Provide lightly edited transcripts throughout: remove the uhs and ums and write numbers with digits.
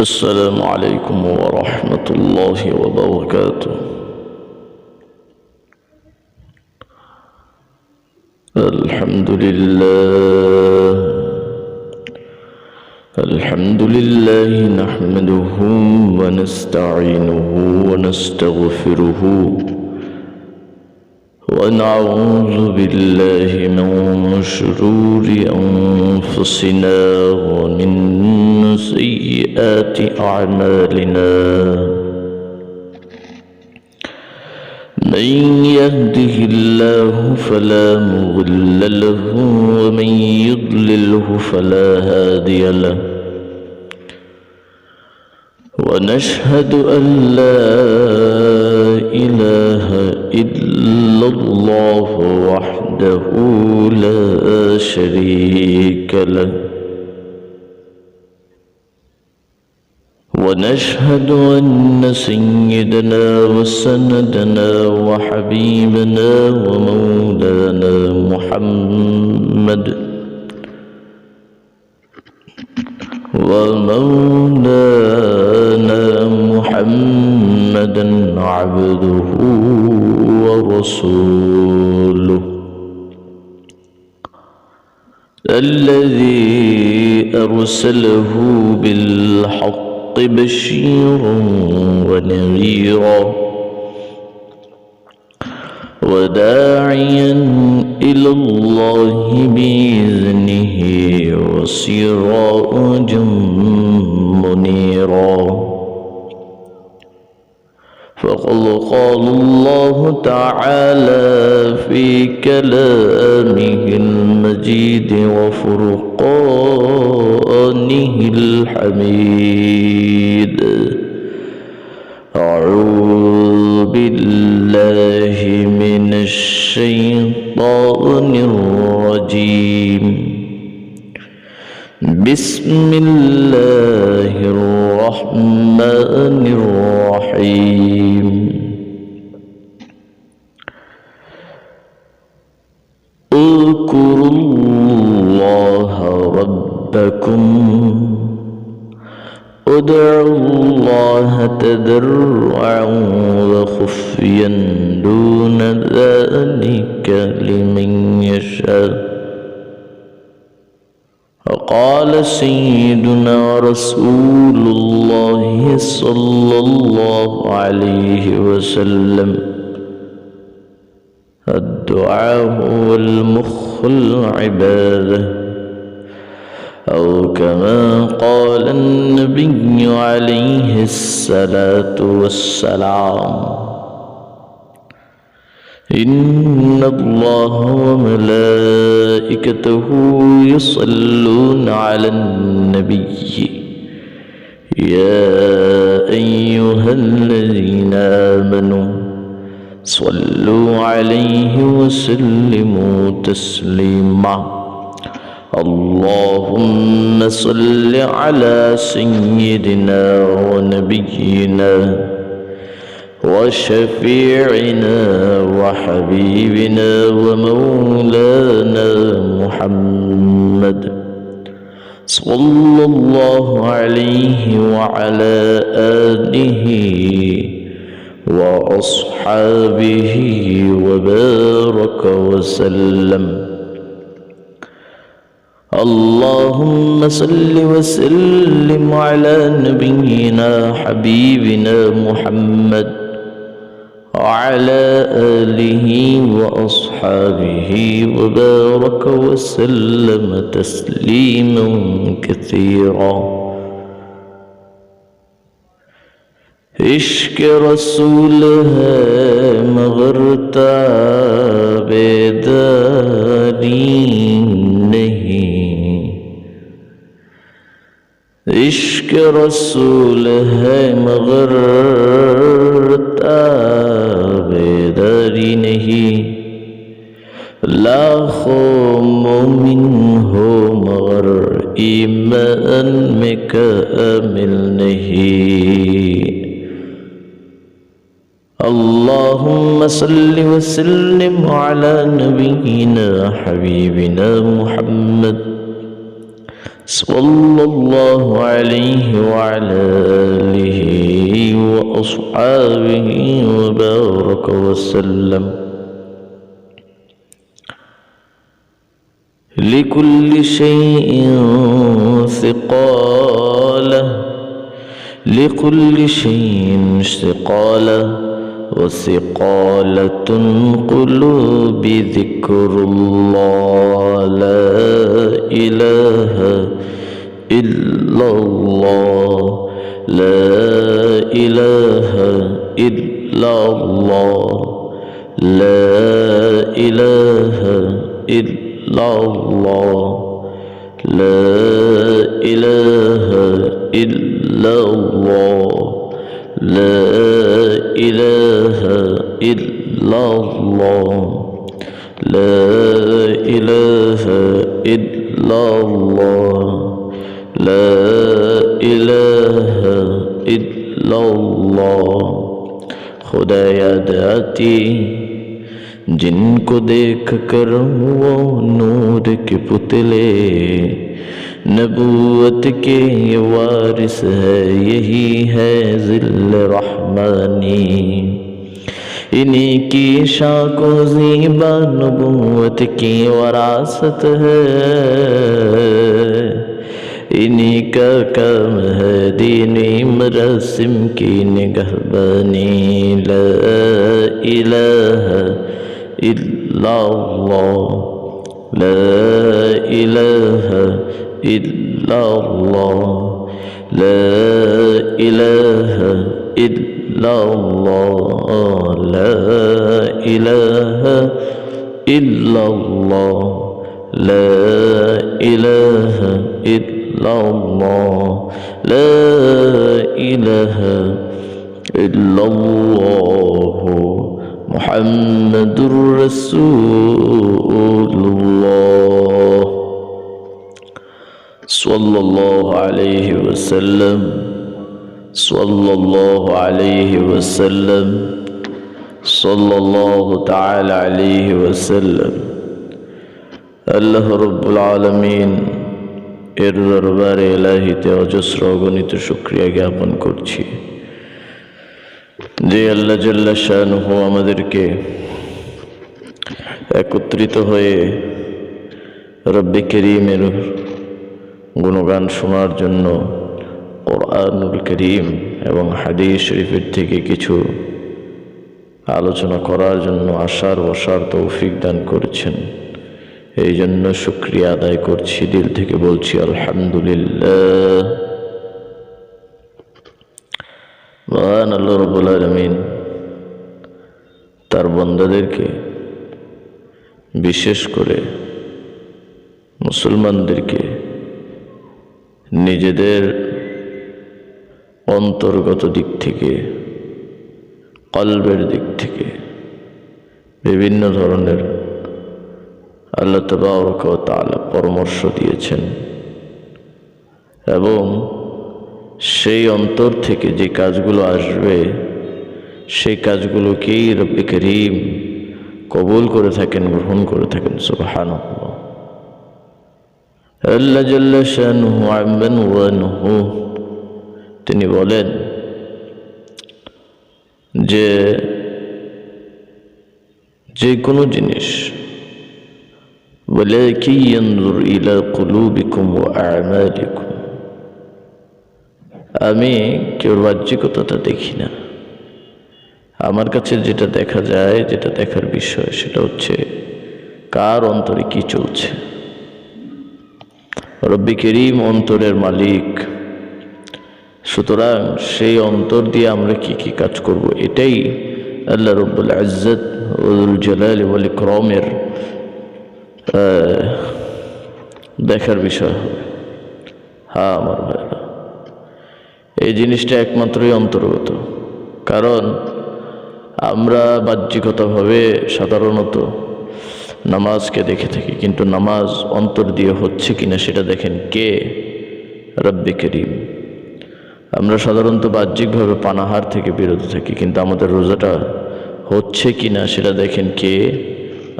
السلام عليكم ورحمة الله وبركاته. الحمد لله نحمده ونستعينه ونستغفره ونعوذ بالله من شرور أنفسنا ومن سيئات أعمالنا. من يهده الله فلا مضل له ومن يضلله فلا هادي له. ونشهد أن لا إله إلا الله وحده لا شريك له. ونشهد أن سيدنا وسندنا وحبيبنا ومولانا محمدا عبده ورسوله الذي أرسله بالحق بشيرا ونذيرا وداعيا إلى الله بإذنه وسراجا منيرا. فقد قال الله تعالى في كلامه المجيد وفرقانه الحميد: أعوذ بالله من الشيطان الرجيم. بسم الله الرحمن الرحيم. اذكروا الله ربكم ادعوا الله تضرعا وخفيا دون ذلك لمن يشاء. وقال سيدنا رسول الله صلى الله عليه وسلم: الدعاء هو المخ العبادة، أو كما قال النبي عليه الصلاة والسلام: إن الله وملائكته يصلون على النبي يا أيها الذين آمنوا صلوا عليه وسلموا تسليما. اللهم صل على سيدنا ونبينا وشفيعنا وحبيبنا ومولانا محمد صلى الله عليه وعلى آله وأصحابه وبارك وسلم. اللهم صل وسلم على نبينا حبيبنا محمد وعلى آله وأصحابه وبارك وسلم تسليما كثيرا. इश्क रसूल है मगर ताबेदारी नहीं। इश्क रसूल है मगर ताबेदारी नहीं। लाखों मोमिन हो मगर ईमान में कामिल नहीं। اللهم صل وسلم على نبينا حبيبنا محمد صلى الله عليه وعلى آله وأصحابه وبارك وسلم. لكل شيء ثقالة، لكل شيء ثقالة، وثقالة القلوب ذكر الله، لا إله إلا الله، لا إله إلا الله، لا إله إلا الله، لا إله إلا الله، لا إله إلا الله، لا إله إلا الله، لا إله إلا الله. खुदाया दाती जिनको देख कर वो नूर के पुतले, नबूवत के ये वारिस है, यही है ज़िल्ल रहमानी. इन्हीं की शाको ज़ीबा नबूवत की वरासत है, इन्हीं का काम है दीनी मरासिम की निगहबानी. ला इलाहा इल्लल्लाह, ला इलाहा इल्लल्लाह, ला इलाहा इल्लल्लाह, ला इलाहा इल्लल्लाह, ला इलाहा इल्लल्लाह, ला इलाहा इल्लल्लाह मुहम्मदुर रसूलुल्लाह सल्लल्लाहु अलैहि वसल्लम, सल्लल्लाहु अलैहि वसल्लम, सल्लल्लाहु ताला अलैहि वसल्लम. আল্লাহ রব্বুল আলামিন এর দরবারে ইলাহিতে অজস্র অগণিত শুকরিয়া জ্ঞাপন করছি যে আল্লাহ জাল্লা শানুহু আমাদেরকে একত্রিত হয়ে রব্বে করিমের গুণগান শোনার জন্য কোরআনুল করিম এবং হাদিস শরীফের থেকে কিছু আলোচনা করার জন্য আসার বসার তৌফিক দান করেছেন। এই জন্য শুকরিয়া আদায় করছি, দিল থেকে বলছি আলহামদুলিল্লাহ। মহান আল্লাহ রাব্বুল আলামিন তার বান্দাদেরকে, বিশেষ করে মুসলমানদেরকে নিজেদের অন্তর্গত দিক থেকে, কলবের দিক থেকে বিভিন্ন ধরনের আল্লাহ তাবারক ওয়া তাআলা পরামর্শ দিয়েছেন এবং সেই অন্তর থেকে যে কাজগুলো আসবে সেই কাজগুলোকেই রব্বে করিম কবুল করে থাকেন, গ্রহণ করে থাকেন। সুবহানাল্লাহ। আল্লাহ জাল্লা শানুহু আম্মান ওয়ানহু তিনি বলেন যে কোনো জিনিস ওয়ালাকিন ইয়ানজুর ইলা কুলুবিকুম ওয়া আ'মালিকুম, আমি কেউ বাহ্যিকতাটা দেখি না, আমার কাছে যেটা দেখা যায়, যেটা দেখার বিষয় সেটা হচ্ছে কার অন্তরে কি চলছে। রব্বে করিম অন্তরের মালিক, সুতরাং সেই অন্তর দিয়ে আমরা কি কি কাজ করব এটাই আল্লাহ রব্বুল ইজ্জত ওয়াল জালাল ওয়াল ইকরামের দেখার বিষয় হবে। হ্যাঁ আমার ভাইরা, এই জিনিসটা একমাত্রই অন্তর্গত। কারণ আমরা বাহ্যিকতাভাবে সাধারণত নামাজকে দেখে থাকি, কিন্তু নামাজ অন্তর দিয়ে হচ্ছে কিনা সেটা দেখেন কে? রব্বে করিম। আমরা সাধারণত বাহ্যিকভাবে পানাহার থেকে বিরত থাকি, কিন্তু আমাদের রোজাটা হচ্ছে কিনা সেটা দেখেন কে?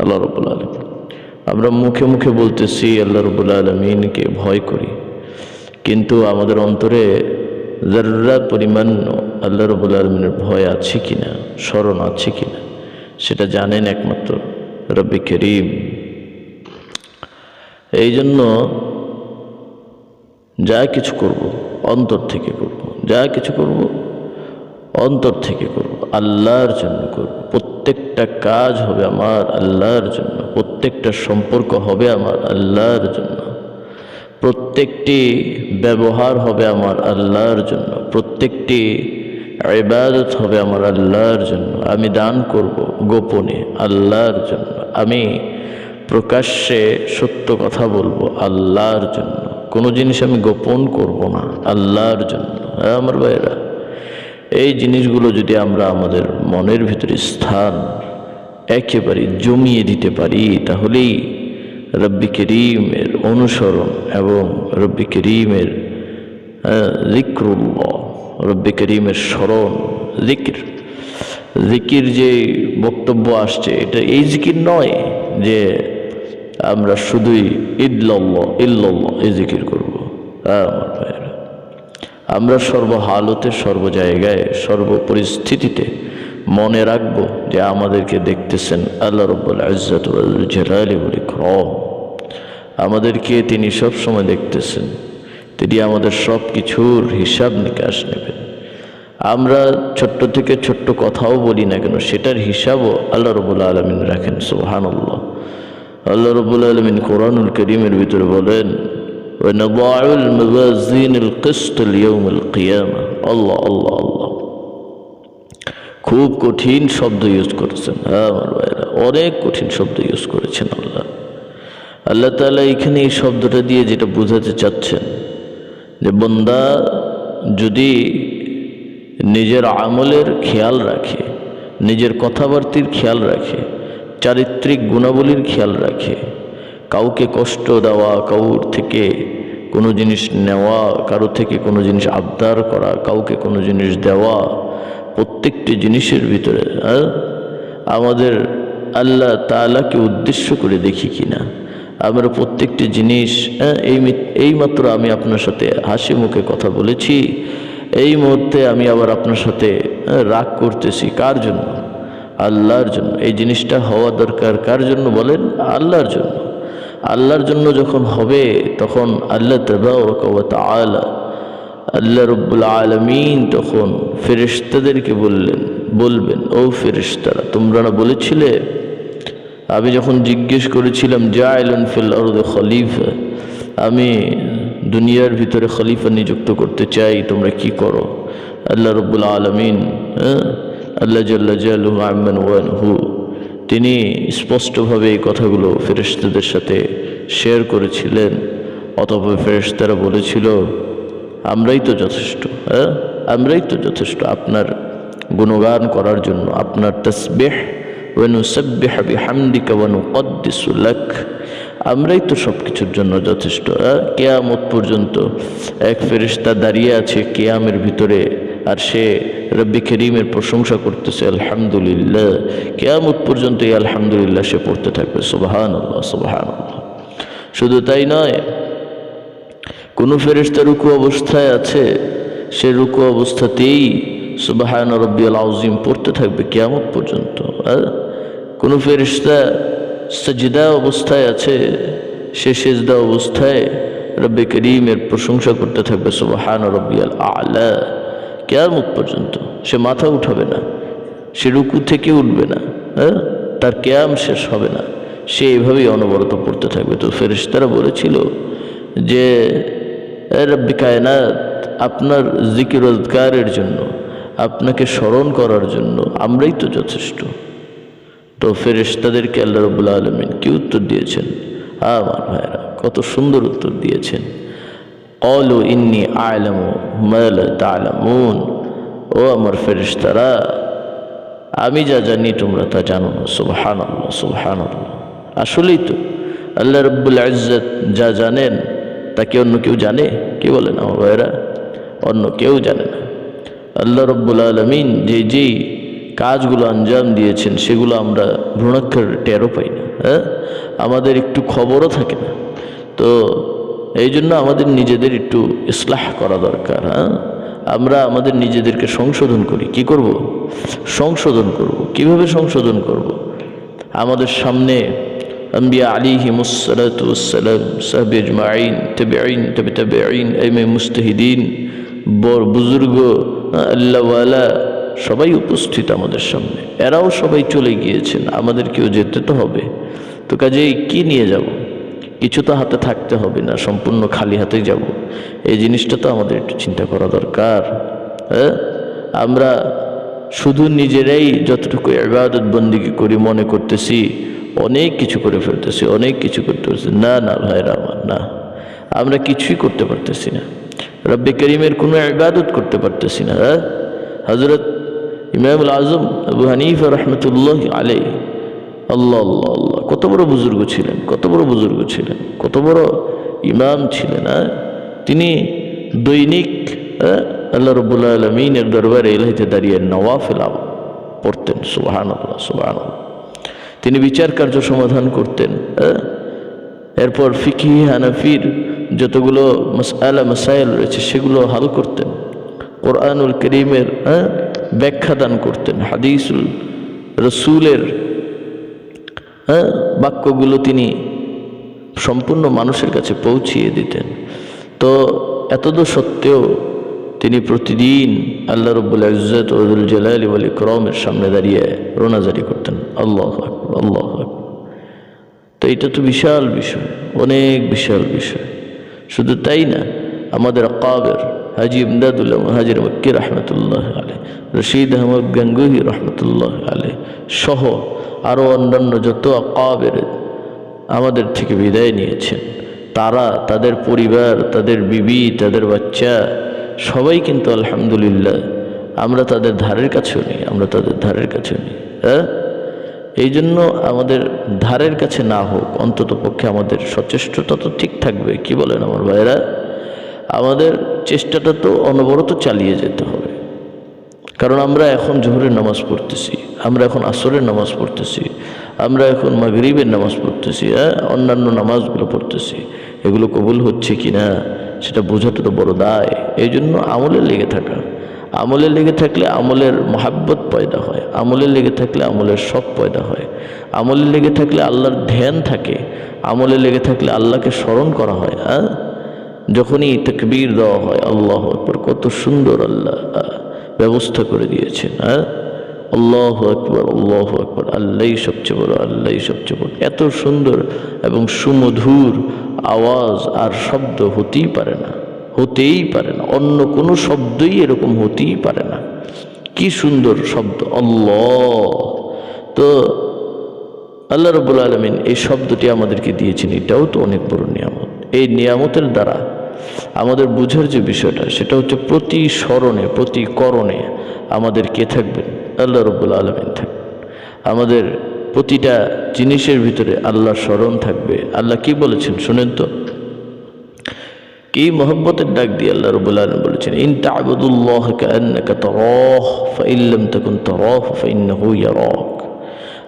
আল্লাহ রাব্বুল আলামিন। আমরা মুখে মুখে বলতেছি আল্লাহ রাব্বুল আলামিনকে ভয় করি, কিন্তু আমাদের অন্তরে যার্রা পরিমাণ আল্লাহ রাব্বুল আলামিনের ভয় আছে কিনা, স্মরণ আছে কিনা, সেটা জানেন একমাত্র রব্বি করিম। এই জন্য যা কিছু করব অন্তর থেকে করব, যা কিছু করব অন্তর থেকে করব, আল্লাহর জন্য করব। প্রত্যেকটা কাজ হবে আমার আল্লাহর জন্য, প্রত্যেকটা সম্পর্ক হবে আমার আল্লাহর জন্য, প্রত্যেকটি ব্যবহার হবে আমার আল্লাহর জন্য, প্রত্যেকটি ইবাদত হবে আমার আল্লাহর জন্য। আমি দান করব গোপনে আল্লাহর জন্য, আমি প্রকাশ্যে সত্য কথা বলবো আল্লাহর জন্য, কোনো জিনিস আমি গোপন করব না আল্লাহর জন্য। আমার ভাইরা, এই জিনিসগুলো যদি আমরা আমাদের মনের ভিতরে স্থান একেবারে জমিয়ে দিতে পারি, তাহলেই রব্বি করিমের অনুসরণ এবং রব্বি করিমের যিকরুল্লাহ, রব্বি করিমের স্মরণ, জিকির যে বক্তব্য আসছে, এটা এই জিকির নয় যে আমরা শুধুই ইল্লাল্লাহ ইল্লাল্লাহ এই জিকির করবো। আমার ভাইয়েরা, আমরা সর্বহালতে, সর্ব জায়গায়, সর্ব পরিস্থিতিতে মনে রাখবো যে আমাদেরকে দেখতেছেন আল্লাহ রাব্বুল ইজ্জত ওয়াল জালালি ওয়াল ইকরাম। আমাদেরকে তিনি সব সময় দেখতেছেন, তিনি আমাদের সব কিছুর হিসাব নিকাশ নেবেন। আমরা ছোট্ট থেকে ছোট্ট কথাও বলি না কেন, সেটার হিসাবও আল্লাহ রাব্বুল আলামিন রাখেন। সুবহানাল্লাহ। আল্লাহ রাব্বুল আলামিন কোরআনুল কারীমের ভিতরে বলেন, ওয়ানাদাউল মাওয়াজিনুল কিসত লিয়াউমিল কিয়ামা। আল্লাহ আল্লাহ আল্লাহ, খুব কঠিন শব্দ ইউজ করেছেন। আমার ভাইরা, অনেক কঠিন শব্দ ইউজ করেছেন আল্লাহ তাআলা। এখানে এই শব্দটা দিয়ে যেটা বোঝাতে চাচ্ছেন যে বান্দা যদি নিজের আমলের খেয়াল রাখে, নিজের কথাবার্তির খেয়াল রাখে, চারিত্রিক গুণাবলীর খেয়াল রাখে, কাউকে কষ্ট দেওয়া, কাউর থেকে কোনো জিনিস নেওয়া, কারো থেকে কোনো জিনিস আবদার করা, কাউকে কোনো জিনিস দেওয়া, প্রত্যেকটি জিনিসের ভিতরে আমাদের আল্লাহ তাআলাকে উদ্দেশ্য করে দেখি কিনা। আমরা প্রত্যেকটি জিনিস, এইমাত্র আমি আপনার সাথে হাসি মুখে কথা বলেছি, এই মুহূর্তে আমি আবার আপনার সাথে রাগ করতেছি, কার জন্য? আল্লাহর জন্য। এই জিনিসটা হওয়া দরকার কার জন্য বলেন? আল্লাহর জন্য। আল্লাহর জন্য যখন হবে, তখন আল্লাহ তাবারaka ওয়া তাআলা, আল্লাহ রাব্বুল আলামিন তখন ফেরেশতাদেরকে বলবেন, ও ফেরেশতারা, তোমরা না বলেছিলে, আমি যখন জিজ্ঞেস করেছিলাম জাইলুন ফিল আরদি খলিফা, আমি দুনিয়ার ভিতরে খলিফা নিযুক্ত করতে চাই, তোমরা কি করো? আল্লাহ রাব্বুল আলামিন, আল্লাহ জাল্লা জালালুহু আম্মান ওয়ানহু, তিনি স্পষ্টভাবে এই কথাগুলো ফেরেশতাদের সাথে শেয়ার করেছিলেন। অতঃপর ফেরেশতারা বলেছিল, আমরাই তো যথেষ্ট, আমরাই তো যথেষ্ট আপনার গুণগান করার জন্য, আপনার তাসবিহ ওয়া নুসাব্বিহু বিহামদিকা ওয়া নুকদ্দিসু লাক, আমরাই তো সব কিছুর জন্য যথেষ্ট। কিয়ামত পর্যন্ত এক ফেরেশতা দাঁড়িয়ে আছে কিয়ামের ভিতরে, আর সে রব্বি করিমের প্রশংসা করতেছে, আলহামদুলিল্লাহ। কিয়ামত পর্যন্ত এই আলহামদুলিল্লাহ সে পড়তে থাকবে। সুবহানাল্লাহ সুবহানাল্লাহ। শুধু তাই নয়, কোন ফেরেশতা রুকু অবস্থায় আছে, সে রুকু অবস্থাতেই সুবহান রাব্বিয়াল আযীম পড়তে থাকবে কিয়ামত পর্যন্ত। কোন ফেরেশতা সাজদা অবস্থায় আছে, সে সিজদা অবস্থায় রব্বি করিমের প্রশংসা করতে থাকবে, সুবহান রাব্বিয়াল আ'লা, কিয়ামত পর্যন্ত। সে মাথা উঠাবে না, সে রুকু থেকে উঠবে না, তার কিয়াম শেষ হবে না, সে এইভাবেই অনবরত পড়তে থাকবে। তো ফেরেশতারা বলেছিল যে রব্বি কায়নাত, আপনার জিকির আজকারের জন্য, আপনাকে স্মরণ করার জন্য আমরাই তো যথেষ্ট। তো ফেরেশতাদেরকে আল্লাহ রাব্বুল আলামিন কি উত্তর দিয়েছেন? আমার ভাইরা, কত সুন্দর উত্তর দিয়েছেন। ক্বালু ইন্নী আ'লামু মা লা তা'লামুন, ও আমার ফেরেশতারা, আমি যা জানি তোমরা তা জানো না। সুবহানাল্লাহ সুবহানাল্লাহ। আসলেই তো আল্লাহ রাব্বুল ইজ্জত যা জানেন তা কি অন্য কেউ জানে? কি বলেন আমার ভাইরা? অন্য কেউ জানে না। আল্লাহ রাব্বুল আলামিন যেই কাজগুলো আঞ্জাম দিয়েছেন, সেগুলো আমরা ভ্রূণাক্ষর টেরও পাই না, আমাদের একটু খবরও থাকে না। তো এই জন্য আমাদের নিজেদের একটু ইসলাহ করা দরকার। হ্যাঁ, আমরা আমাদের নিজেদেরকে সংশোধন করি। কি করব? সংশোধন করব। কিভাবে সংশোধন করব? আমাদের সামনে আম্বিয়া আলাইহিমুসসালাতু ওয়াসসালাম, সাহাবা আজমাইন, তাবেঈন, তাবেঈন, আইমে মুজতাহিদিন, বড় বুজুর্গ, আল্লাহওয়ালা সবাই উপস্থিত আমাদের সামনে। এরাও সবাই চলে গিয়েছেন, আমাদেরকেও যেতে তো হবে। তো কাজেই কি নিয়ে যাব? কিছু তো হাতে থাকতে হবে না, সম্পূর্ণ খালি হাতেই যাব। এই জিনিসটা তো আমাদের একটু চিন্তা করা দরকার। হ্যাঁ, আমরা শুধু নিজেরাই যতটুকু ইবাদত বন্দেগী করি মনে করতেছি অনেক কিছু করে ফেলতেছি, অনেক কিছু করতে পারতেছি। না না ভাইরা আমার, না, আমরা কিছুই করতে পারতেছি না। রব্বে করিমের কোনো ইবাদত করতে পারতেছি না। হযরত ইমামুল আজম আবু হানিফা রাহমাতুল্লাহ আলাইহি, আল্লাহ আল্লাহ আল্লাহ, কত বড় বুজুর্গ ছিলেন, কত বড় বুজুর্গ ছিলেন, কত বড় ইমাম ছিলেন। তিনি দৈনিক আল্লাহ রাব্বুল আলামিনের দরবারে ইলাহিতে দাঁড়িয়ে নওয়াফিল পড়তেন। সুবহানাল্লাহ, সুবহানাল্লাহ। তিনি বিচার কার্য সমাধান করতেন। এরপর ফিকহি হানাফির যতগুলো মাসআলা মাসাইল রয়েছে সেগুলো হাল করতেন। কোরআনুল কারীমের ব্যাখ্যা দান করতেন। হাদিসুল রসুলের বাক্যগুলো তিনি সম্পূর্ণ মানুষের কাছে পৌঁছিয়ে দিতেন। তো এতদ সত্ত্বেও তিনি প্রতিদিন আল্লাহ রাব্বুল ইজ্জত ওয়া যুল জালালি ওয়াল ইকরামের সামনে দাঁড়িয়ে রোনাজারি করতেন। আল্লাহু আকবার, আল্লাহু আকবার। তো এটা তো বিশাল বিষয়, অনেক বিশাল বিষয়। শুধু তাই না, আমাদের আকাবের হাজী ইমদাদুল্লাহ মুহাজির মক্কি রাহমাতুল্লাহ আলাইহি, রশিদ আহমদ গাঙ্গুহি রাহমাতুল্লাহ আলাইহি সহ আরও অন্যান্য যত আকাবের আমাদের থেকে বিদায় নিয়েছেন, তারা, তাদের পরিবার, তাদের বিবি, তাদের বাচ্চা সবাই কিন্তু আলহামদুলিল্লাহ আমরা তাদের ধারের কাছেও নেই, আমরা তাদের ধারের কাছেও নেই। এই জন্য আমাদের ধারের কাছে না হোক, অন্তত পক্ষে আমাদের সচেষ্টতা তো ঠিক থাকবে। কি বলেন আমার ভাইরা? আমাদের চেষ্টাটা তো অনবরত চালিয়ে যেতে হবে। কারণ আমরা এখন জোহরের নামাজ পড়তেছি, আমরা এখন আসরের নামাজ পড়তেছি, আমরা এখন মাগরিবের নামাজ পড়তেছি, অন্যান্য নামাজগুলো পড়তেছি। এগুলো কবুল হচ্ছে কি না সেটা বোঝাটা তো বড় দায়। এই জন্য আমলে লেগে থাকা, আমলে লেগে থাকলে আমলের মহাব্বত পয়দা হয়, আমলে লেগে থাকলে আমলের শখ পয়দা হয়, আমলে লেগে থাকলে আল্লাহর ধ্যান থাকে, আমলে লেগে থাকলে আল্লাহকে স্মরণ করা হয়। যখনই তাকবীর দেওয়া হয়, আল্লাহু আকবার, কত সুন্দর আল্লাহ ব্যবস্থা করে দিয়েছেন। আল্লাহু আকবার, আল্লাহু আকবার, আল্লাহই সবচেয়ে বড়, আল্লাহই সবচেয়ে বড়। এত সুন্দর এবং সুমধুর আওয়াজ আর শব্দ হতেই পারে না, হতেই পারে না। অন্য কোনো শব্দই এরকম হতেই পারে না। কি সুন্দর শব্দ আল্লাহ! তো আল্লাহ রাব্বুল আলামিন এই শব্দটি আমাদেরকে দিয়েছেন, এটাও তো অনেক বড় নিয়ামত। এই নিয়ামতের দ্বারা আমাদের বুঝার যে বিষয়টা, সেটা হচ্ছে প্রতি স্মরণে, প্রতি করণে আমাদের কে থাকবেন? আল্লাহ রাব্বুল আলামিন থাকবেন। আমাদের প্রতিটা জিনিসের ভিতরে আল্লাহর স্মরণ থাকবে। আল্লাহ কি বলেছেন শুনেন তো, কি মহব্বতের ডাক দিয়ে আল্লাহ রাব্বুল আলামিন বলেছেন, ইন তা'বুদুল্লাহ কাআন্নাকা তারাহু ফাইন লাম তাকুন তারাহু ফাইন্নাহু ইয়ারাক।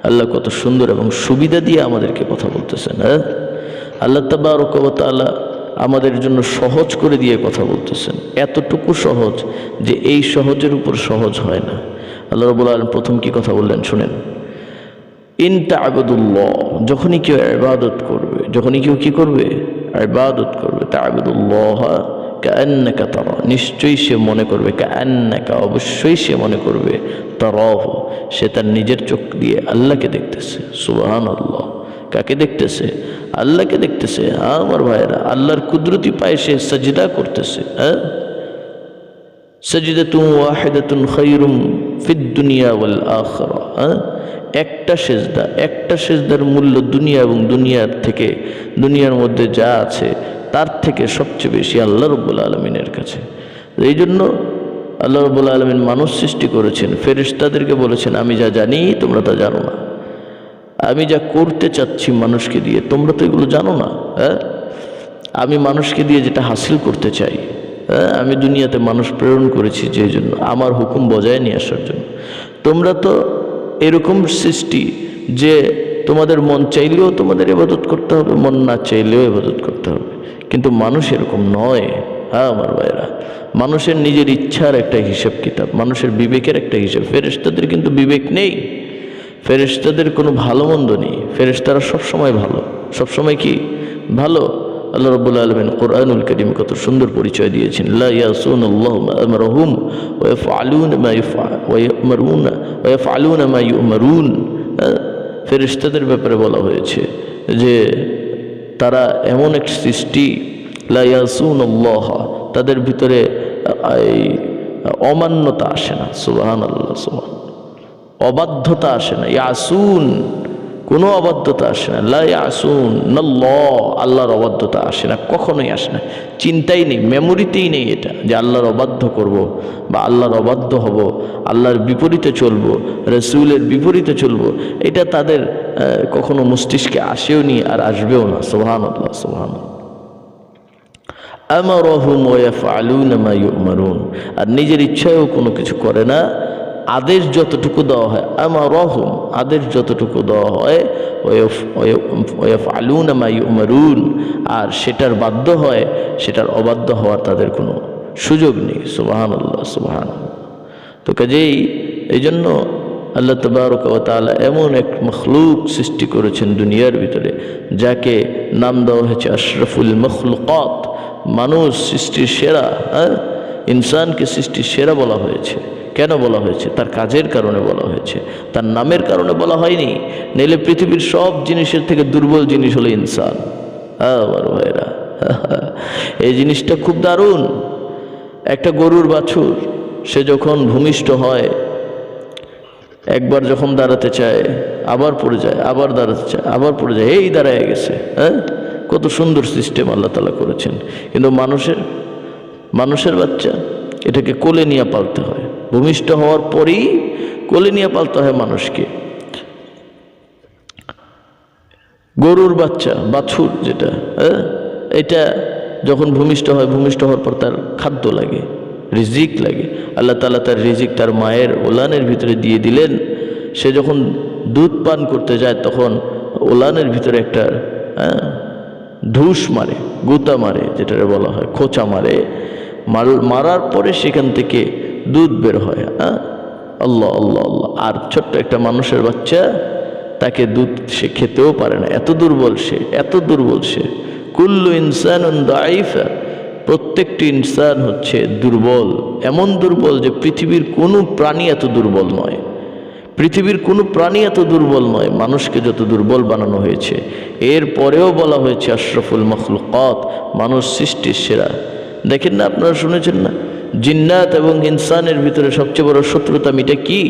আল্লাহ কত সুন্দর এবং সুবিধা দিয়ে আমাদেরকে কথা বলতেছেন। আল্লাহ তাবারক ওয়া তাআলা আমাদের জন্য সহজ করে দিয়ে কথা বলতেছেন, এতটুকু সহজ যে এই সহজের উপর সহজ হয় না। আল্লাহ রাব্বুল আলামিন প্রথম কি কথা বললেন শুনেন, ইন তা'বুদুল্লাহ, যখনই কেউ ইবাদত করবে, যখনই কেউ কি করবে? ইবাদত করবে। তা'বুদুল্লাহ কাআন্নাকা তারা, নিশ্চয়ই সে মনে করবে, কাআন্নাকা, অবশ্যই সে মনে করবে, তারাহু, সে তার নিজের চোখ দিয়ে আল্লাহকে দেখতেছে। সুবহানাল্লাহ। কাকে দেখতেছে? আল্লাহকে দেখতেছে। আমার ভাইয়েরা, আল্লাহর কুদরতি পায়ে সে সাজদা করতেছে। সাজদাতুন ওয়াহিদাতুন খায়রুম ফিদ দুনিয়া ওয়াল আখিরা। একটা সেজদা, একটা সেজদার মূল্য দুনিয়া এবং দুনিয়ার থেকে, দুনিয়ার মধ্যে যা আছে তার থেকে সবচেয়ে বেশি আল্লাহ রাব্বুল আলামিনের কাছে। এই জন্য আল্লাহ রাব্বুল আলামিন মানুষ সৃষ্টি করেছেন, ফেরেশতাদেরকে বলেছেন, আমি যা জানি তোমরা তা জানো না, আমি যা করতে চাচ্ছি মানুষকে দিয়ে তোমরা তো এগুলো জানো না। আমি মানুষকে দিয়ে যেটা হাসিল করতে চাই, আমি দুনিয়াতে মানুষ প্রেরণ করেছি যে জন্য, আমার হুকুম বজায় নিয়ে আসার জন্য। তোমরা তো এরকম সৃষ্টি যে তোমাদের মন চাইলেও তোমাদের ইবাদত করতে হবে, মন না চাইলেও ইবাদত করতে হবে। কিন্তু মানুষ এরকম নয়। হ্যাঁ আমার ভাইরা, মানুষের নিজের ইচ্ছার একটা হিসাব কিতাব, মানুষের বিবেকের একটা হিসাব। ফেরেশতাদের কিন্তু বিবেক নেই, ফেরেশতাদের কোনো ভালো মন্দ নেই। ফেরেশতারা সবসময় ভালো, সবসময় কি ভালো। আল্লাহ রাব্বুল আলামিন কোরআনুল কারীম কত সুন্দর পরিচয় দিয়েছেন, লা ইয়াসুনাল্লাহু মা আমারহুম ওয়া ইয়াফআলুনা মা ইয়ামারুনা ওয়া ইয়াফআলুনা মা ইউমারুন। ফেরেশতাদের ব্যাপারে বলা হয়েছে যে তারা এমন এক সৃষ্টি, লা ইয়াসুনাল্লাহ, তাদের ভিতরে অমান্যতা আসে না। সুবহানাল্লাহ, সুবহান, অবাধ্যতা আসে না। ইয়াসুন, কোনো অবাধ্যতা আসে না। লা ইয়াসুন আল্লাহ, আল্লাহর অবাধ্যতা আসে না, কখনোই আসে না। চিন্তাই নেই, মেমোরিতেই নেই এটা যে আল্লাহর অবাধ্য করব বা আল্লাহর অবাধ্য হব, আল্লাহর বিপরীতে চলব, রাসূলের বিপরীতে চলব। এটা তাদের কখনো মস্তিষ্কে আসেও নি, আর আসবেও না। সুবহানাল্লাহ, সুবহানাল্লাহ। আমারহুম ওয়া ইয়াফআলুনা মা ইউমারুন, আর নিজের ইচ্ছায়ও কোনো কিছু করে না। আদেশ যতটুকু দেওয়া হয়, আমারহুম, আদেশ যতটুকু দেওয়া হয়, ওয়া ইয়াফআলুনা মা ইউমারুন, আর সেটার বাধ্য হয়, সেটার অবাধ্য হওয়ার তাদের কোনো সুযোগ নেই। সুবহানাল্লাহ, সুবহানাল্লাহ। তো কাজেই এই জন্য আল্লাহ তাবারক ওয়া তাআলা এমন এক মখলুক সৃষ্টি করেছেন দুনিয়ার ভিতরে, যাকে নাম দেওয়া হয়েছে আশরাফুল মখলুকাত, মানুষ সৃষ্টির সেরা। ইনসানকে সৃষ্টির সেরা বলা হয়েছে। কেন বলা হয়েছে? তার কাজের কারণে বলা হয়েছে, তার নামের কারণে বলা হয়নি। নইলে পৃথিবীর সব জিনিসের থেকে দুর্বল জিনিস হলো ইনসান। আমার ভাইরা, এই জিনিসটা খুব দারুণ। একটা গরুর বাছুর, সে যখন ভূমিষ্ঠ হয়, একবার যখন দাঁড়াতে চায় আবার পড়ে যায়, আবার দাঁড়াতে চায় আবার পড়ে যায়, এই দাঁড়ায় গেছে। কত সুন্দর সিস্টেম আল্লাহ তাআলা করেছেন। কিন্তু মানুষের বাচ্চা, এটাকে কোলে নিয়ে পালতে হয়। ভূমিষ্ঠ হওয়ার পরেই কোলে নিয়ে পালতে হয় মানুষকে। গরুর বাচ্চা, বাছুর যেটা, এটা যখন ভূমিষ্ঠ হয়, ভূমিষ্ঠ হওয়ার পর তার খাদ্য লাগে, রিজিক লাগে। আল্লাহ তাআলা তার রিজিক তার মায়ের ওলানের ভিতরে দিয়ে দিলেন। সে যখন দুধ পান করতে যায়, তখন ওলানের ভিতরে একটা ধুস মারে, গুতা মারে, যেটা বলা হয় খোঁচা মারে। মারার পরে সেখান থেকে দুধ বের হয়। আল্লাহ আল্লাহ আল্লাহ। আর ছোট্ট একটা মানুষের বাচ্চা, তাকে দুধ সে খেতেও পারে না, এত দুর্বল সে, এত দুর্বল সে। কুল্লু ইনসানুন দাঈফা, প্রত্যেকটি ইনসান হচ্ছে দুর্বল, এমন দুর্বল যে পৃথিবীর কোনো প্রাণী এত দুর্বল নয়। পৃথিবীর কোনো প্রাণী এত দুর্বল নয়, মানুষকে যত দুর্বল বানানো হয়েছে। এর পরেও বলা হয়েছে আশরাফুল মখলুকাত, মানুষ সৃষ্টির সেরা। দেখেন না, আপনারা শুনেছেন না, জিন্নাত এবং ইনসানের ভিতরে সবচেয়ে বড় শত্রুতা মিটা কি?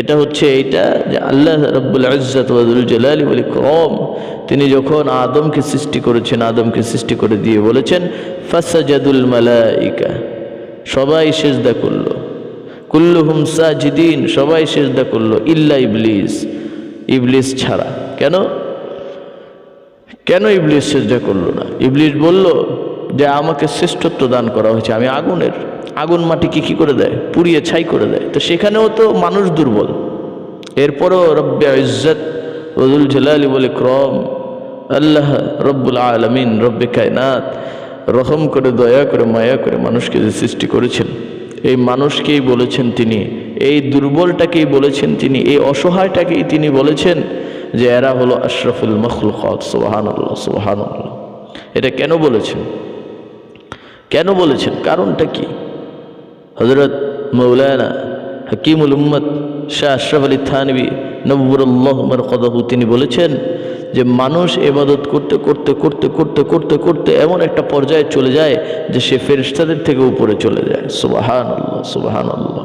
এটা হচ্ছে এইটা যে আল্লাহ রাব্বুল ইজ্জত ওয়া যুল জালালি ওয়াল ইকরাম, তিনি যখন আদমকে সৃষ্টি করেছেন, আদমকে সৃষ্টি করে দিয়ে বলেছেন ফাসাজাদুল মালাইকা, সবাই সিজদা করলো, কুল্লুহুম সাজিদিন, সবাই সিজদা করলো, ইল্লা ইবলিস, ইবলিস ছাড়া। কেন ইবলিস সিজদা করলো না? ইবলিস বলল যে আমাকে শ্রেষ্ঠত্ব দান করা হয়েছে, আমি আগুনের, আগুন মাটিকে কি করে দেয়? পুড়িয়ে ছাই করে দেয়। তো সেখানেও তো মানুষ দুর্বল। এরপরও রব্বে ইজ্জত ওয়া যুল জালালি ওয়াল ইকরাম, আল্লাহ রব্বুল আলামিন, রব্বে কায়নাত, রহম করে, দয়া করে, মায়া করে মানুষকে যে সৃষ্টি করেছেন, এই মানুষকেই বলেছেন তিনি, এই দুর্বলটাকেই বলেছেন তিনি, এই অসহায়টাকেই তিনি বলেছেন যে এরা হলো আশরাফুল মখলুকাত। সুবহানাল্লাহ, সুবহানাল্লাহ। এটা কেন বলেছেন? কেন বলেছেন? কারণটা কি? হযরত মাওলানা হাকিমুল উম্মত শাহ আশরাফ আলী থানভী নব্বুরাল্লাহু মারকাদাহু, তিনি বলেছেন যে মানুষ ইবাদত করতে করতে করতে করতে করতে করতে এমন একটা পর্যায়ে চলে যায় যে সে ফেরেশতাদের থেকে উপরে চলে যায়। সুবহানাল্লাহ, সুবহানাল্লাহ।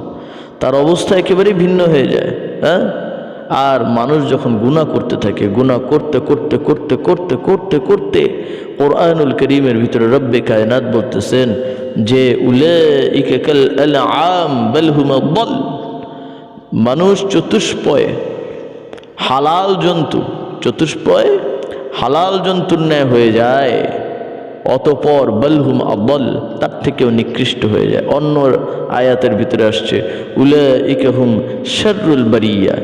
তার অবস্থা একেবারেই ভিন্ন হয়ে যায়। আর মানুষ যখন গুনাহ করতে থাকে, গুনাহ করতে করতে করতে করতে করতে করতে কোরআনুল কারীমের ভিতরে রব্বে কায়নাত বলতেছেন যে উলাইকা কাল আনআম বাল হুম আদল, মানুষ চতুষ্পয় হালাল জন্তু, চতুষ্পয় হালাল জন্তুর ন্যায় হয়ে যায়, অতপর বালহুম আদল, তার থেকেও নিকৃষ্ট হয়ে যায়। অন্য আয়াতের ভিতরে আসছে উলাইকা হুম শাররুল বারিয়া,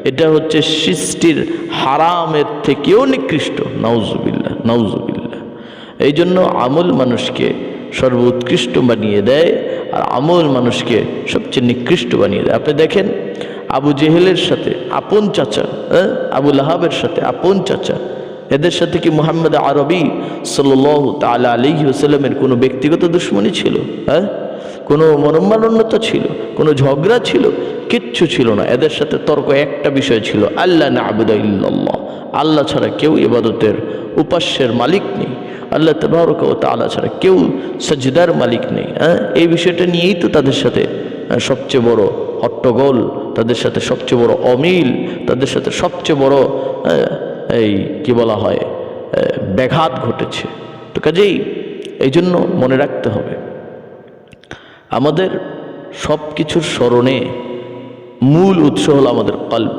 এটা হচ্ছে সৃষ্টির হারামের থেকেও নিকৃষ্ট। নাউজুবিল্লাহ, নাউজুবিল্লাহ। এই জন্য আমল মানুষকে সর্বোৎকৃষ্ট বানিয়ে দেয়, আর আমল মানুষকে সবচেয়ে নিকৃষ্ট বানিয়ে দেয়। আপনি দেখেন আবু জেহেলের সাথে আপন চাচা, আবু লাহাবের সাথে আপন চাচা, এদের সাথে কি মুহাম্মদ আরবি সাল্লাল্লাহু তাআলা আলাইহি ওয়াসাল্লামের কোনো ব্যক্তিগত দুশ্মনী ছিল? কোনো মনোমালিন্যতা ছিল? কোনো ঝগড়া ছিল? কিচ্ছু ছিল না। এদের সাথে তর্ক একটা বিষয় ছিল, আল্লাহ না'বুদা ইল্লাল্লাহ, আল্লাহ ছাড়া কেউ ইবাদতের উপাস্যের মালিক নেই, আল্লাহ তাবারক ওয়া তাআলা ছাড়া কেউ সাজদার মালিক নেই। এই বিষয়টা নিয়েই তো তাদের সাথে সবচেয়ে বড় হট্টগোল, তাদের সাথে সবচেয়ে বড় অমিল, তাদের সাথে সবচেয়ে বড় এই কি বলা হয় ব্যাঘাত ঘটেছে। তো কাজেই এই জন্য মনে রাখতে হবে, আমাদের সব কিছুর স্মরণে মূল উৎস হলো আমাদের কল্ব।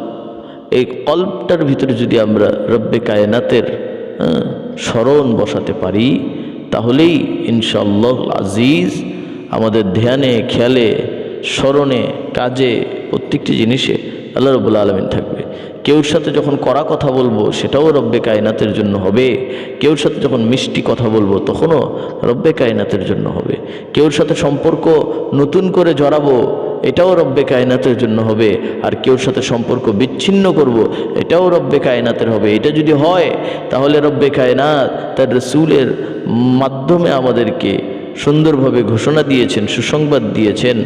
এই কল্বটার ভিতরে যদি আমরা রব্বে কায়নাতের স্মরণ বসাতে পারি, তাহলেই ইনশাআল্লাহ আজিজ আমাদের ধ্যানে, খেয়ালে, স্মরণে, কাজে, প্রত্যেকটি জিনিসে আল্লাহ রাব্বুল আলামিন থাকবে। কেউর সাথে যখন কড়া কথা বলবো সেটাও রব্বে কায়নাতের জন্য হবে, কেউর সাথে যখন মিষ্টি কথা বলবো তখনও রব্বে কায়নাতের জন্য হবে, কেউর সাথে সম্পর্ক নতুন করে জড়াবো এটাও রব্বে কায়নাতের জন্য হবে, আর কেউর সাথে সম্পর্ক বিচ্ছিন্ন করব এটাও রব্বে কায়নাতের হবে। এটা যদি হয় তাহলে রব্বে কায়নাত তার রাসূলের মাধ্যমে আমাদেরকে সুন্দরভাবে ঘোষণা দিয়েছেন, সুসংবাদ দিয়েছেন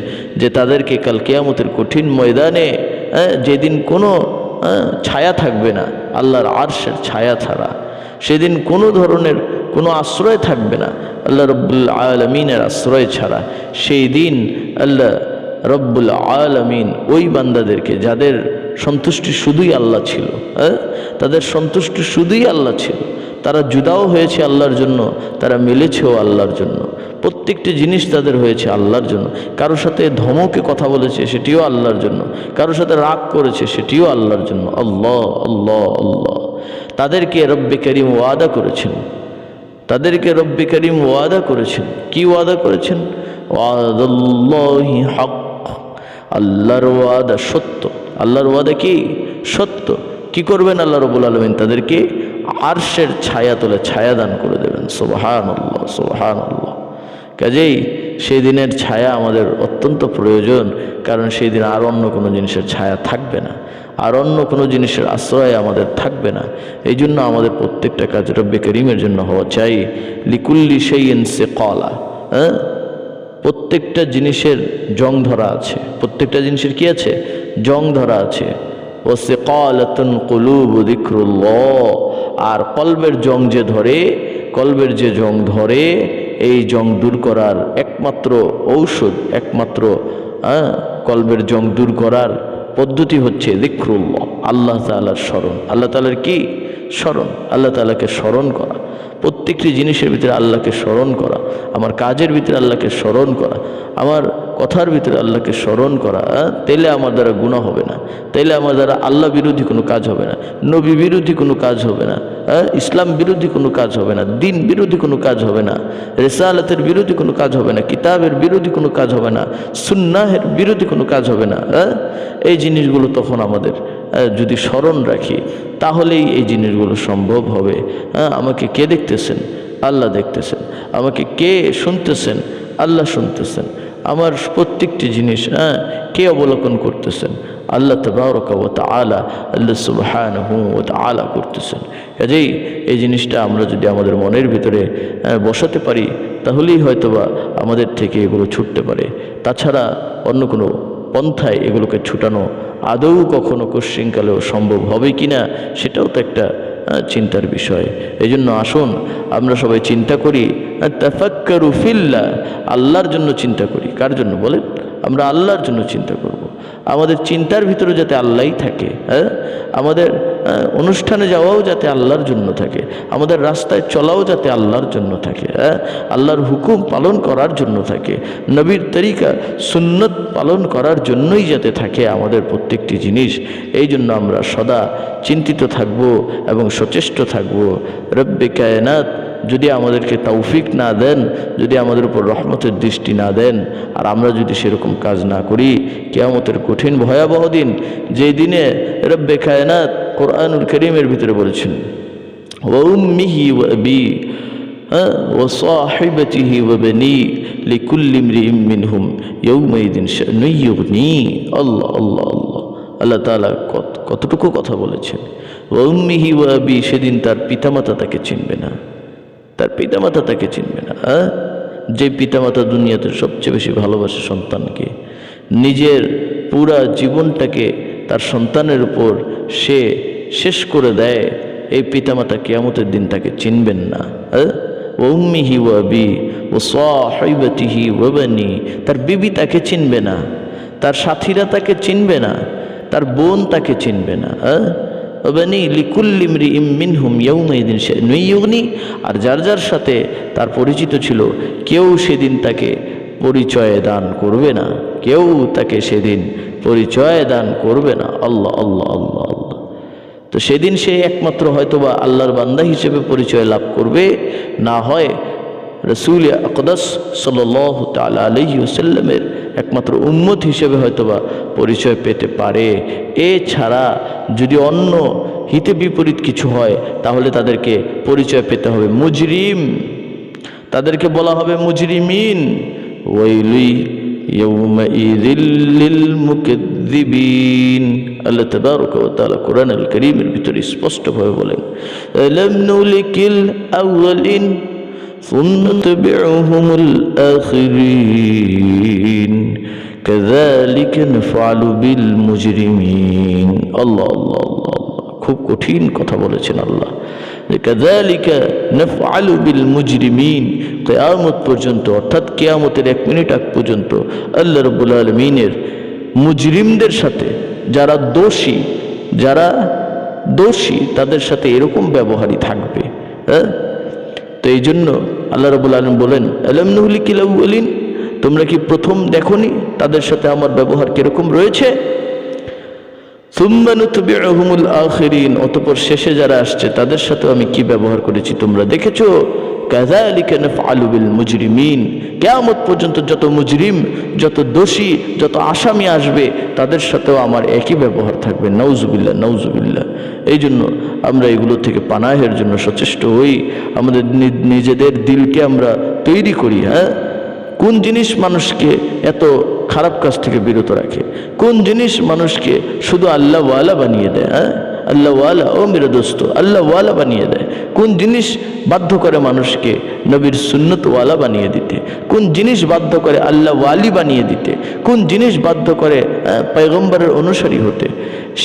যে তাদেরকে কাল কিয়ামতের কঠিন ময়দানে যেদিন কোনো ছায়া থাকবে না আল্লাহর আরশের ছায়া ছাড়া, সেদিন কোনো ধরনের কোনো আশ্রয় থাকবে না আল্লাহ রব্বুল আলামিনের আশ্রয় ছাড়া, সেই দিন আল্লাহ রব্বুল আলামিন ওই বান্দাদেরকে যাদের সন্তুষ্টি শুধুই আল্লাহ ছিল, তাদের সন্তুষ্টি শুধুই আল্লাহ ছিল, তারা জুদাও হয়েছে আল্লাহর জন্য, তারা মিলেছেও আল্লাহর জন্য, প্রত্যেকটি জিনিস তাদের হয়েছে আল্লাহর জন্য। কারোর সাথে ধমকে কথা বলেছে সেটিও আল্লাহর জন্য, কারোর সাথে রাগ করেছে সেটিও আল্লাহর জন্য। আল্লাহ আল্লাহ আল্লাহ। তাদেরকে রব্বে করিম ওয়াদা করেছেন, তাদেরকে রব্বে করিম ওয়াদা করেছেন। কি ওয়াদা করেছেন? ওয়াদাল্লাহি হক, আল্লাহর ওয়াদা সত্য। আল্লাহর ওয়াদা কি? সত্য। কি করবেন আল্লাহ রাব্বুল আলামিন? তাদেরকে আরশের ছায়া তলে ছায়া দান করে দেবেন। সুবহানাল্লাহ সুবহানাল্লাহ। কাজেই সেই দিনের ছায়া আমাদের অত্যন্ত প্রয়োজন, কারণ সেই দিন আর অন্য কোনো জিনিসের ছায়া থাকবে না, আর অন্য কোনো জিনিসের আশ্রয় আমাদের থাকবে না। এই জন্য আমাদের প্রত্যেকটা কাজ রব্বে করিমের জন্য হওয়া চাই। লিকুল্লি শাইইন সিকালা, প্রত্যেকটা জিনিসের জং ধরা আছে, প্রত্যেকটা জিনিসের কি আছে? জং ধরা আছে। ও সিকালাতুন কুলুবু যিকরুল্লাহ, আর কলবের জং যে ধরে, কলবের যে জং ধরে, এই জং দূর করার একমাত্র ঔষধ, একমাত্র কলবের জং দূর করার পদ্ধতি হচ্ছে যিকরুল্লাহ, আল্লাহ তাআলার স্মরণ। আল্লাহ তাআলার কি? স্মরণ। আল্লাহ তাআলাকে স্মরণ করা, প্রত্যেকটি জিনিসের ভিতরে আল্লাহকে স্মরণ করা, আমার কাজের ভিতরে আল্লাহকে স্মরণ করা, আমার কথার ভিতরে আল্লাহকে স্মরণ করা। তাইলে আমার দ্বারা গুনাহ হবে না, তাইলে আমার দ্বারা আল্লাহ বিরোধী কোনো কাজ হবে না, নবী বিরোধী কোনো কাজ হবে না, ইসলাম বিরোধী কোনো কাজ হবে না, দিন বিরোধী কোনো কাজ হবে না, রিসালাতের বিরোধী কোনো কাজ হবে না, কিতাবের বিরোধী কোনো কাজ হবে না, সুন্নাহের বিরোধী কোনো কাজ হবে না। এই জিনিসগুলো তখন আমাদের যদি স্মরণ রাখি তাহলেই এই জিনিসগুলো সম্ভব হবে। আমাকে কে দেখতেছেন? আল্লাহ দেখতেছেন। আমাকে কে শুনতেছেন? আল্লাহ শুনতেছেন। আমার প্রত্যেকটি জিনিস কে অবলোকন করতেছেন? আল্লাহ তাবারক ওয়া তাআলা, আল্লাহ সুবহানাহু ওয়া তাআলা করতেছেন। কাজেই এই জিনিসটা আমরা যদি আমাদের মনের ভিতরে বসাতে পারি তাহলেই হয়তোবা আমাদের থেকে এগুলো ছুটতে পারে। তাছাড়া অন্য কোনো পন্থায় এগুলোকে ছুটানো আদৌ কখনো কোশ্চিনকালেও সম্ভব হবে কি না সেটাও তো একটা চিন্তার বিষয়। এই জন্য আসুন আমরা সবাই চিন্তা করি, তাফাক্কারু ফিল্লাহ, আল্লাহর জন্য চিন্তা করি। কার জন্য বলেন? আমরা আল্লাহর জন্য চিন্তা করব। আমাদের চিন্তার ভিতরে যাতে আল্লাহই থাকে, আমাদের অনুষ্ঠানে যাওয়াও যাতে আল্লাহর জন্য থাকে, আমাদের রাস্তায় চলাও যাতে আল্লাহর জন্য থাকে, আল্লাহর হুকুম পালন করার জন্য থাকে, নবীর তরিকা সুন্নত পালন করার জন্যই যাতে থাকে আমাদের প্রত্যেকটি জিনিস। এই জন্য আমরা সদা চিন্তিত থাকব এবং সচেষ্ট থাকব। রব্বে কায়নাত যদি আমাদেরকে তৌফিক না দেন, যদি আমাদের উপর রহমতের দৃষ্টি না দেন, আর আমরা যদি সেরকম কাজ না করি, কিয়ামতের কঠিন ভয়াবহ দিন, যেই দিনে রব্বে কায়নাত কোরআনুল কারীমের ভিতরে বলেছেন ওয়া উম্মিহি ওয়া আবি, وصاحبته وبنيه لكل امرئ منهم يومئذ شأن يغنيه আল্লাহ আল্লাহ আল্লাহ আল্লাহ তাআলা কতটুকু কথা বলেছেন। ওয়াউম্মিহি ওয়া আবি, সেদিন তার পিতামাতা তাকে চিনবে না, তার পিতামাতা তাকে চিনবে না। যে পিতামাতা দুনিয়াতে সবচেয়ে বেশি ভালোবাসে সন্তানকে, নিজের পুরা জীবনটাকে তার সন্তানের উপর সে শেষ করে দেয়, এই পিতামাতা কিয়ামতের দিন তাকে চিনবেন না। উম্মিহি ওয়া আবি ওয়া সাহিবাতিহি ওয়া বানি, তার বিবি তাকে চিনবে না, তার সাথীরা তাকে চিনবে না, তার বোন তাকে চিনবে না। বানি লিকুল্লি ইমরিইম মিনহুম ইয়াউমাইদিন শা'নুন ইউগনি, আর যার যার সাথে তার পরিচিত ছিল কেউ সেদিন তাকে পরিচয় দান করবে না, কেউ তাকে সেদিন পরিচয় দান করবে না। আল্লাহ আল্লাহ আল্লাহ আল্লাহ। তো সেদিন সে একমাত্র হয়তোবা আল্লাহর বান্দা হিসেবে পরিচয় লাভ করবে, না হয় রাসূল আকদাস সাল্লাল্লাহু তাআলা আলাইহি ওয়াসাল্লামের একমাত্র উম্মত হিসেবে হয়তোবা পরিচয় পেতে পারে। এছাড়া যদি অন্য হিতে বিপরীত কিছু হয় তাহলে তাদেরকে পরিচয় পেতে হবে মুজরিম, তাদেরকে বলা হবে মুজরিমিন। ওয়াইলি ইয়াউমাইযিল লিল মুকাদ্দিবিন, আল্লাহ তাবারaka ওয়া তাআলা কোরআনুল কারীমের ভিতরে স্পষ্টভাবে বলেন, আলাম নুলিকিল আউয়ালিন সুম্মা তাবিউহুমুল আখিরিন কাযালিকা নাফআলু বিল মুজরিমিন। আল্লাহ আল্লাহ আল্লাহ, খুব কঠিন কথা বলেছেন আল্লাহ, যে কাযালিকা নাফআলু বিল মুজরিমিন। কিয়ামত পর্যন্ত, অর্থাৎ কিয়ামতের 1 মিনিট আগ পর্যন্ত আল্লাহ রাব্বুল আলামিনের মুজরিমদের সাথে, যারা দোষী তাদের সাথে এরকম ব্যবহারই থাকবে। তো এই জন্য আল্লাহ রাব্বুল আলামিন বলেন, আলাম নুহলিকিল আউয়ালিন, তোমরা কি প্রথম দেখোনি তাদের সাথে আমার ব্যবহার কিরকম রয়েছে? সুম্মা নুতবিউহুমুল আখিরিন, অতঃপর শেষে যারা আসছে তাদের সাথে আমি কি ব্যবহার করেছি তোমরা দেখেছো। কাযালিকা নাফআলু বিল মুজরিমিন, কিয়ামত পর্যন্ত যত মুজরিম, যত দোষী, যত আসামি আসবে তাদের সাথেও আমার একই ব্যবহার থাকবে। নাউজুবিল্লাহ নাউজুবিল্লাহ। এই জন্য আমরা এগুলো থেকে পানাহের জন্য সচেষ্ট হই, আমাদের নিজেদের দিলকে আমরা তৈরি করি। কোন জিনিস মানুষকে এত খারাপ কাজ থেকে বিরত রাখে, কোন জিনিস মানুষকে শুধু আল্লাহ ওয়ালা বানিয়ে দেয়, আল্লাহ ওয়ালা, ও মেরে দোস্ত, আল্লাহ ওয়ালা বানিয়ে দেয়। কোন জিনিস বাধ্য করে মানুষকে নবীর সুন্নত ওয়ালা বানিয়ে দিতে, কোন জিনিস বাধ্য করে আল্লাহ ওয়ালি বানিয়ে দিতে, কোন জিনিস বাধ্য করে পয়গম্বরের অনুসারী হতে,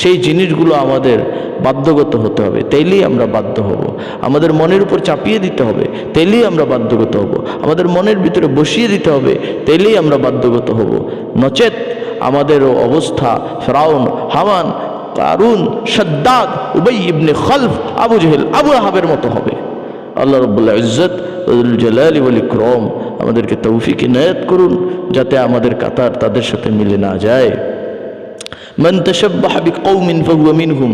সেই জিনিসগুলো আমাদের বাধ্যগত হতে হবে, তাইলেই আমরা বাধ্য হব। আমাদের মনের উপর চাপিয়ে দিতে হবে, তাইলেই আমরা বাধ্যগত হব। আমাদের মনের ভিতরে বসিয়ে দিতে হবে, তাইলেই আমরা বাধ্যগত হব। নচেত আমাদেরও অবস্থা ফিরাউন, হামান, কারুন, শাদ্দাদ, উবাই ইবনে খালফ, আবু জেহেল, আবু আহাবের মতো হবে। আল্লাহ রাব্বুল ইজ্জত ওয়াল জালালি ওয়াল ইকরাম আমাদেরকে তৌফিক ইনায়াত করুন, যাতে আমাদের কাতার তাদের সাথে মিলে না যায়। মান তাশাব্বাহা বিকওমিন ফাহুয়া মিনহুম,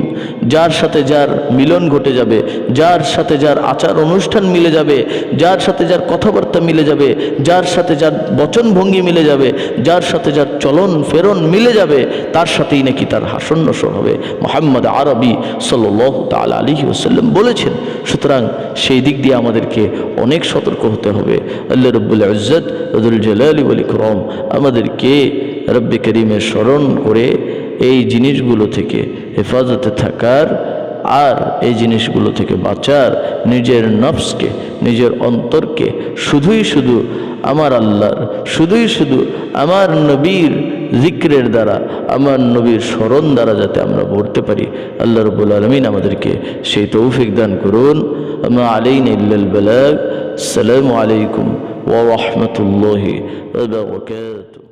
যার সাথে যার মিলন ঘটে যাবে, যার সাথে যার আচার অনুষ্ঠান মিলে যাবে, যার সাথে যার কথাবার্তা মিলে যাবে, যার সাথে যার বচনভঙ্গি মিলে যাবে, যার সাথে যার চলন ফেরন মিলে যাবে, তার সাথেই নাকি তার হাসন নসর হবে। মুহাম্মদ আরবি সাল্লাল্লাহু তাআলা আলাইহি ওয়াসাল্লাম বলেছেন। সুতরাং সেই দিক দিয়ে আমাদেরকে অনেক সতর্ক হতে হবে। আল্লাহ রাব্বুল ইজ্জত ওয়াল জালালি ওয়াল ইকরাম আমাদেরকে রব্বে করিমের স্মরণ করে এই জিনিসগুলো থেকে হেফাজতে থাকার, আর এই জিনিসগুলো থেকে বাঁচার, নিজের নফসকে, নিজের অন্তরকে শুধু আমার আল্লাহর, শুধু আমার নবীর জিক্রের দ্বারা, আমার নবীর স্মরণ দ্বারা যাতে আমরা ভরতে পারি। আল্লাহ রাব্বুল আলামিন আমাদেরকে সেই তৌফিক দান করুন। আমা আলাইনা ইল্লাল বালাগ। আসসালামু আলাইকুম ওয়া রাহমাতুল্লাহি ওয়া বারাকাতুহু।